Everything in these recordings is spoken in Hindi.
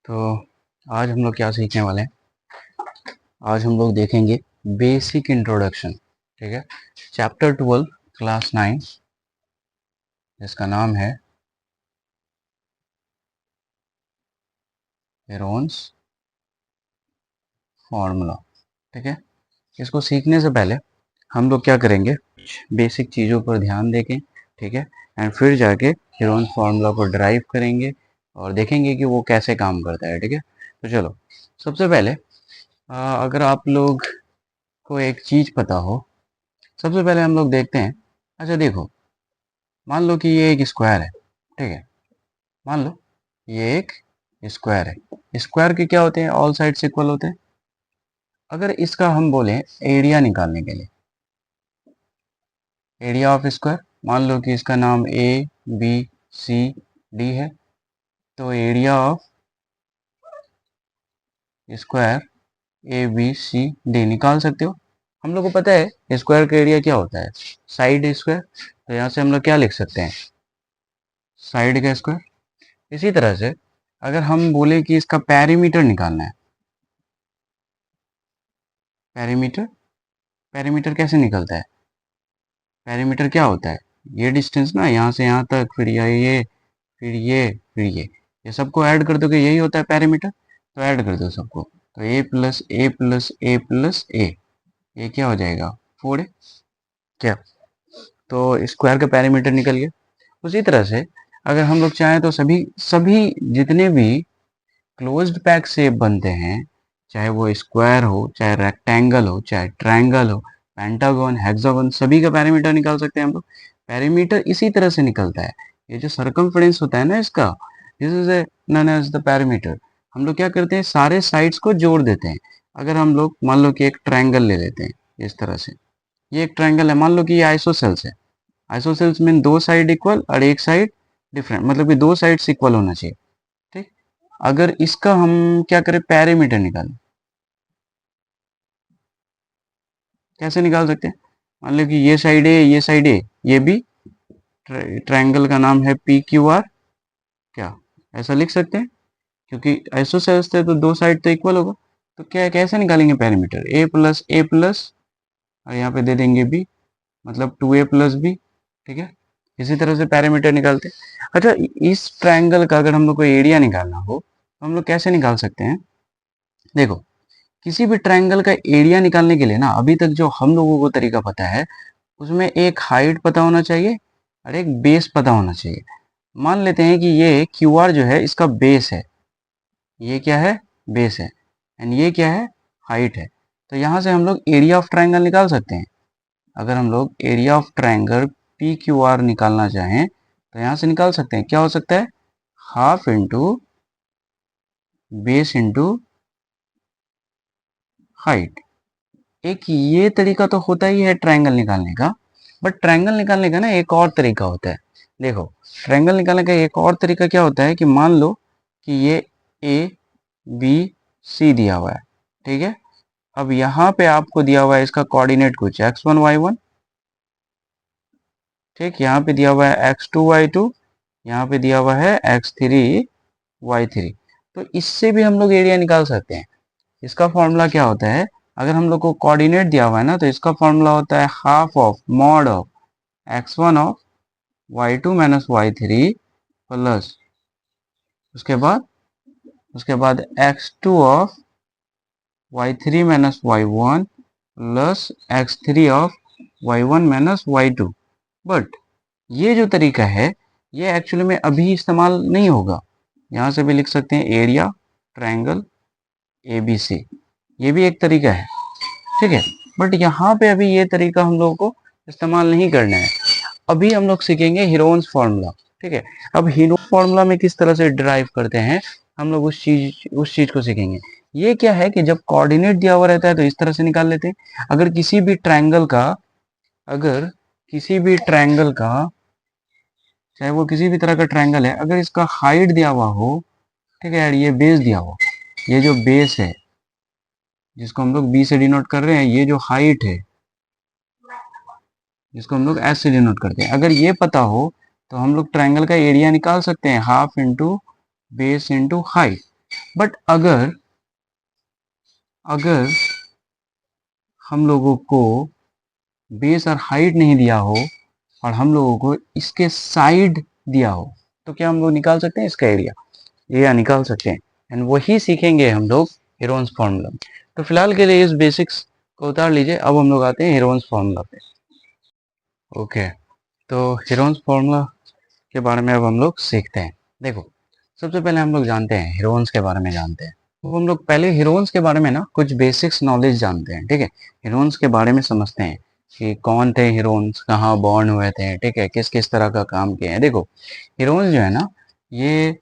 तो आज हम लोग क्या सीखने वाले हैं। आज हम लोग देखेंगे बेसिक इंट्रोडक्शन। ठीक है, चैप्टर 12 क्लास 9 जिसका नाम है हेरोन्स फार्मूला। ठीक है, इसको सीखने से पहले हम लोग क्या करेंगे, बेसिक चीज़ों पर ध्यान देंगे। ठीक है, एंड फिर जाके हेरोन्स फार्मूला को ड्राइव करेंगे और देखेंगे कि वो कैसे काम करता है। ठीक है, तो चलो सबसे पहले अगर आप लोग को एक चीज़ पता हो, सबसे पहले हम लोग देखते हैं। अच्छा देखो, मान लो कि ये एक स्क्वायर है। ठीक है, मान लो ये एक स्क्वायर है। स्क्वायर के क्या होते हैं, ऑल साइड्स इक्वल होते हैं। अगर इसका हम बोले एरिया निकालने के लिए, एरिया ऑफ स्क्वायर, मान लो कि इसका नाम ए बी सी डी है, तो area of square A B C D निकाल सकते हो। हम लोग को पता है स्क्वायर का एरिया क्या होता है, साइड स्क्वायर। तो यहाँ से हम लोग क्या लिख सकते हैं, साइड का स्क्वायर। इसी तरह से अगर हम बोले कि इसका पेरीमीटर निकालना है, पेरीमीटर, पेरीमीटर कैसे निकलता है, पेरीमीटर क्या होता है, ये डिस्टेंस ना, यहाँ से यहाँ तक, फिर ये, फिर ये, फिर ये सबको ऐड कर दो कि यही होता है पेरीमीटर। तो ऐड कर दो सबको, तो ए प्लस ए प्लस ए प्लस ए, ये क्या हो जाएगा 4a। क्या, तो स्क्वायर का पेरीमीटर निकल गया। उसी तरह से अगर हम लोग चाहें तो सभी सभी जितने भी क्लोज्ड पैक शेप बनते हैं, चाहे वो स्क्वायर हो, चाहे रेक्टेंगल हो, चाहे ट्रायंगल हो, पेंटागन, हेक्सागन, सभी का पैरामीटर निकाल सकते हैं हम लोग। पैरामीटर इसी तरह से निकलता है। ये जो सरकमफ्रेंस होता है ना इसका, this is known as the parameter. हम लोग क्या करते हैं, सारे साइड्स को जोड़ देते हैं। अगर हम लोग मान लो कि एक ट्रायंगल ले लेते हैं इस तरह से, ये एक ट्रायंगल है, मान लो कि ये आइसोसेल्स है। आइसोसेल्स मीन दो साइड इक्वल और एक साइड डिफरेंट, मतलब कि दो साइड्स इक्वल होना चाहिए। ठीक, अगर इसका हम क्या करें, पैरामीटर निकालें, कैसे निकाल सकते हैं। मान लो कि ये साइड ए, ये साइड ए, ये भी ट्रायंगल का नाम है पी क्यू आर। क्या, ऐसा लिख सकते हैं, क्योंकि आइसोसेल्स थे तो दो साइड तो इक्वल होगा। तो क्या, कैसे निकालेंगे पैरामीटर, ए प्लस और यहाँ पे दे देंगे बी, मतलब 2a प्लस बी। ठीक है, इसी तरह से पैरामीटर निकालते हैं। अच्छा, इस ट्रायंगल का अगर हम लोग को एरिया निकालना हो तो हम लोग कैसे निकाल सकते हैं। देखो, किसी भी ट्रायंगल का एरिया निकालने के लिए ना, अभी तक जो हम लोगों को तरीका पता है, उसमें एक हाइट पता होना चाहिए और एक बेस पता होना चाहिए। मान लेते हैं कि ये क्यू आर जो है इसका बेस है, ये क्या है, बेस है, एंड ये क्या है, हाइट है। तो यहाँ से हम लोग एरिया ऑफ ट्रायंगल निकाल सकते हैं। अगर हम लोग area of triangle P Q are निकालना चाहें तो यहाँ से निकाल सकते हैं। क्या हो सकता है, half into base into height. एक ये तरीका तो होता ही है ट्रायंगल निकालने का, बट ट्रायंगल निकालने का ना एक और तरीका होता है। देखो, ट्रायंगल निकालने का एक और तरीका क्या होता है कि मान लो कि ये ए बी सी दिया हुआ है। ठीक है, अब यहाँ पे आपको दिया हुआ है इसका कोऑर्डिनेट कुछ x1 y1। ठीक, यहाँ पे दिया हुआ है x2 y2, यहाँ पे दिया हुआ है x3 y3। तो इससे भी हम लोग एरिया निकाल सकते हैं। इसका फॉर्मूला क्या होता है, अगर हम लोग को कोऑर्डिनेट दिया हुआ है ना, तो इसका फॉर्मूला होता है half of mod of x1 of y2 minus y3 plus उसके बाद x2 of y3 minus y1 plus x3 of y1 minus y2। But ये जो तरीका है ये एक्चुअली में अभी इस्तेमाल नहीं होगा। यहाँ से भी लिख सकते हैं area triangle A B C, ये भी एक तरीका है। ठीक है, बट यहाँ पे अभी ये तरीका हम लोगों को इस्तेमाल नहीं करना है। अभी हम लोग सीखेंगे हीरोन्स फार्मूला। ठीक है, अब हीरोन्स फार्मूला में किस तरह से डिराइव करते हैं हम लोग, उस चीज को सीखेंगे। ये क्या है कि जब कोऑर्डिनेट दिया हुआ रहता है तो इस तरह से निकाल लेते हैं। अगर किसी भी ट्रायंगल का, चाहे वो किसी भी तरह का ट्रायंगल है, अगर इसका हाइट दिया हुआ हो, ठीक है यार, ये बेस दिया हुआ, ये जो बेस है जिसको हम लोग बी से डिनोट कर रहे हैं, ये जो हाइट है जिसको हम लोग एस से डिनोट करते हैं, अगर ये पता हो तो हम लोग ट्रायंगल का एरिया निकाल सकते हैं, half into base into height. But अगर अगर हम लोगों को बेस और हाइट नहीं दिया हो और हम लोगों को इसके साइड दिया हो, तो क्या हम लोग निकाल सकते हैं इसका एरिया? ये निकाल सकते हैं, एंड वही सीखेंगे हम लोग हेरोन्स फॉर्मूला। तो फिलहाल के लिए इस बेसिक्स को उतार लीजिए, अब हम लोग आते हैं हेरोन्स फॉर्मूला पे। ओके, तो हेरोन्स फॉर्मूला के बारे में अब हम लोग सीखते हैं। देखो, सबसे पहले हम लोग जानते हैं हेरोन्स के बारे में जानते हैं। तो हम लोग पहले हेरोन्स के बारे में ना कुछ बेसिक्स नॉलेज जानते हैं, ठीक है। हेरोन्स के बारे में समझते हैं कि कौन थे हेरोन्स, कहाँ बॉर्न हुए थे, ठीक है, किस किस तरह का काम किए हैं। देखो, हेरोन्स जो है ना, ये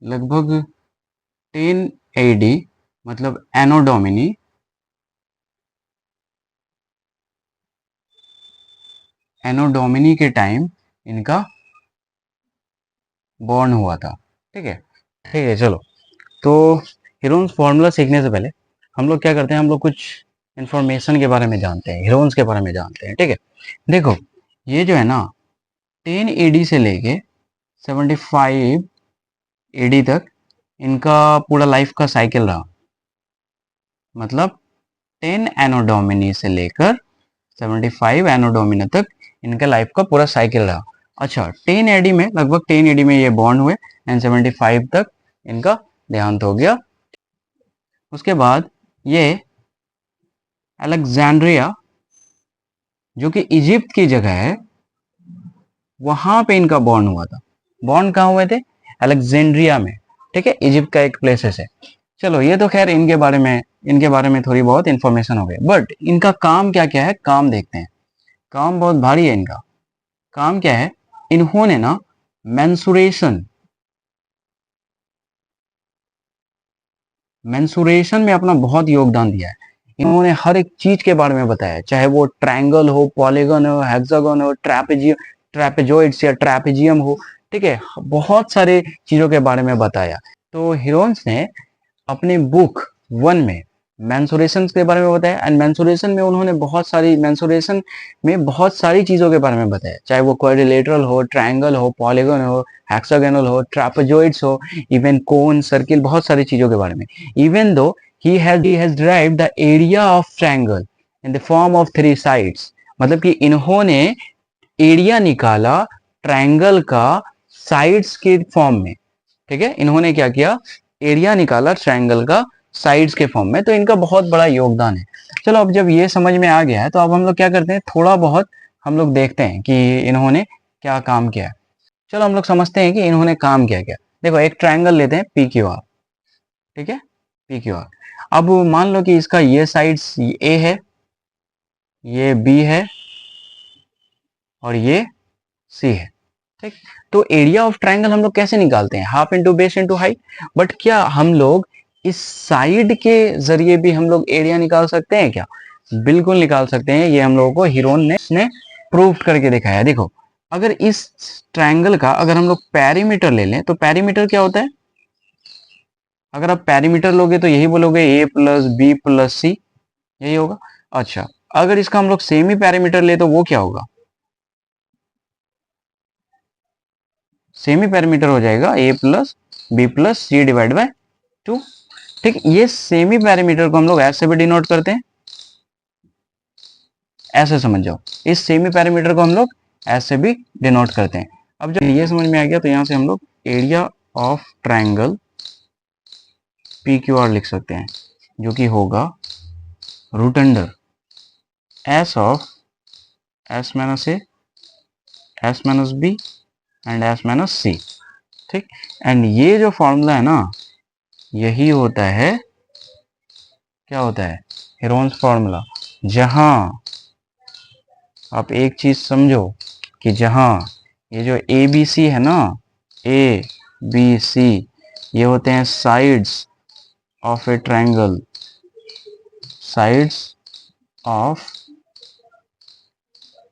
लगभग 10 एडी, मतलब एनो डोमिनी, एनो डोमिनी के टाइम इनका बॉर्न हुआ था, ठीक है। ठीक है, चलो। तो हीरोन्स फॉर्मूला सीखने से पहले हम लोग क्या करते हैं, हम लोग कुछ इंफॉर्मेशन के बारे में जानते हैं, हीरोन्स के बारे में जानते हैं, ठीक है। देखो, ये जो है ना 10 एडी से लेके 75 एडी तक इनका पूरा लाइफ का साइकिल रहा। मतलब 10 एनो डोमिनी से लेकर 75 एनो डोमिनी तक इनका लाइफ का पूरा साइकिल रहा। अच्छा, 10 एडी में, लगभग 10 एडी में ये बॉर्न हुए एंड 75 तक इनका देहांत हो गया। उसके बाद ये अलेक्जेंड्रिया, जो कि इजिप्ट की जगह है, वहां पे इनका बॉर्न हुआ था। बॉर्न कहाँ हुए थे? अलेक्जेंड्रिया में, ठीक है, इजिप्ट का एक प्लेसेस है। चलो, ये तो खैर इनके बारे में थोड़ी बहुत इंफॉर्मेशन हो गई, बट इनका काम क्या क्या है, काम देखते हैं। काम बहुत भारी है इनका। काम क्या है? इन्होंने ना मेंसुरेशन मेंसुरेशन में अपना बहुत योगदान दिया है। इन्होंने हर एक चीज के बारे में बताया, चाहे वो ट्रायंगल हो, पॉलीगन हो, हेक्सागन हो, ट्रेपेजोइड्स या ट्रेपेजियम हो, ठीक है, बहुत सारे चीजों के बारे में बताया। तो हिरोन्स ने अपने बुक 1 में मेंसुरेशन के बारे में बताया, एंड मेंसुरेशन में बहुत सारी चीजों के बारे में बताया, चाहे वो क्वाड्रिलेटरल हो, ट्रायंगल हो, पॉलीगन हो, हेक्सागोनल हो, ट्रापेजोइड्स हो, इवन कोन, सर्किल, बहुत सारी चीजों के बारे में। Even though he has derived the area of triangle in the form of 3 sides, मतलब कि इन्होंने एरिया निकाला ट्रायंगल का साइड्स के फॉर्म में, ठीक है। इन्होंने क्या किया? एरिया निकाला ट्रायंगल का साइड्स के फॉर्म में। तो इनका बहुत बड़ा योगदान है। चलो, अब जब ये समझ में आ गया है, तो अब हम लोग क्या करते हैं, थोड़ा बहुत हम लोग देखते हैं कि इन्होंने क्या काम किया है। चलो, हम लोग समझते हैं कि इन्होंने काम क्या किया। देखो, एक ट्रायंगल लेते हैं पी क्यू आर, ठीक है, पी क्यू आर। अब मान लो कि इसका ये साइड्स ए है, ये बी है, और ये सी है, ठीक। तो एरिया ऑफ ट्रायंगल हम लोग कैसे निकालते हैं? Half into base into height. But क्या हम लोग इस साइड के जरिए भी हम लोग एरिया निकाल सकते हैं क्या? बिल्कुल निकाल सकते हैं। ये हम लोगों को हीरोन ने प्रूव करके दिखाया। देखो, अगर इस ट्रायंगल का अगर हम लोग पेरीमीटर ले लें, तो पेरीमीटर क्या होता है? अगर आप पेरीमीटर लोगे तो यही बोलोगे ए प्लस बी प्लस सी, यही होगा। अच्छा, अगर इसका हम लोग सेमी पेरीमीटर ले तो वो क्या होगा? सेमी पैरामीटर हो जाएगा A plus B plus C divide by 2, ठीक। ये सेमी पैरामीटर को हम लोग ऐसे भी डिनोट करते हैं, ऐसे समझ जाओ, इस सेमी पैरामीटर को हम लोग ऐसे भी डिनोट करते हैं। अब जब ये समझ में आ गया, तो यहां से हम लोग area of triangle P Q R लिख सकते हैं, जो कि होगा root under S of S minus A, S minus B and S minus C, ठीक। एंड ये जो फॉर्मूला है ना, यही होता है, क्या होता है? Heron's formula. जहां आप एक चीज समझो कि जहां ये जो ए बी सी है ना, ए बी सी, ये होते हैं sides of A triangle, sides of,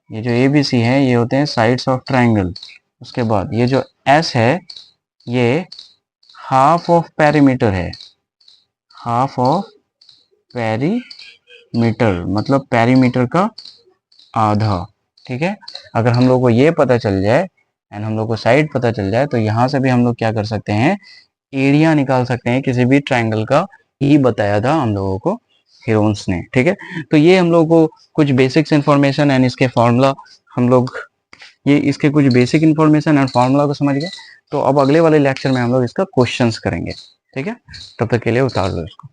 ये जो ए बी सी है ये होते हैं साइड्स ऑफ ट्रायंगल। उसके बाद ये जो एस है, ये हाफ ऑफ पेरीमीटर है, हाफ ऑफ पेरीमीटर, मतलब पेरीमीटर का आधा, ठीक है। अगर हम लोग को ये पता चल जाए एंड हम लोग को साइड पता चल जाए, तो यहां से भी हम लोग क्या कर सकते हैं, एरिया निकाल सकते हैं किसी भी ट्रायंगल का, ये बताया था हम लोगों को हेरोन्स ने। ठीक है, तो ये हम लोगों को कुछ बेसिक्स इन्फॉर्मेशन एंड इसके फॉर्मूला, हम लोग ये इसके कुछ बेसिक इन्फॉर्मेशन एंड फॉर्मूला को समझ गए। तो अब अगले वाले लेक्चर में हम लोग इसका क्वेश्चंस करेंगे। ठीक है, तब तक के लिए उतार लो इसको।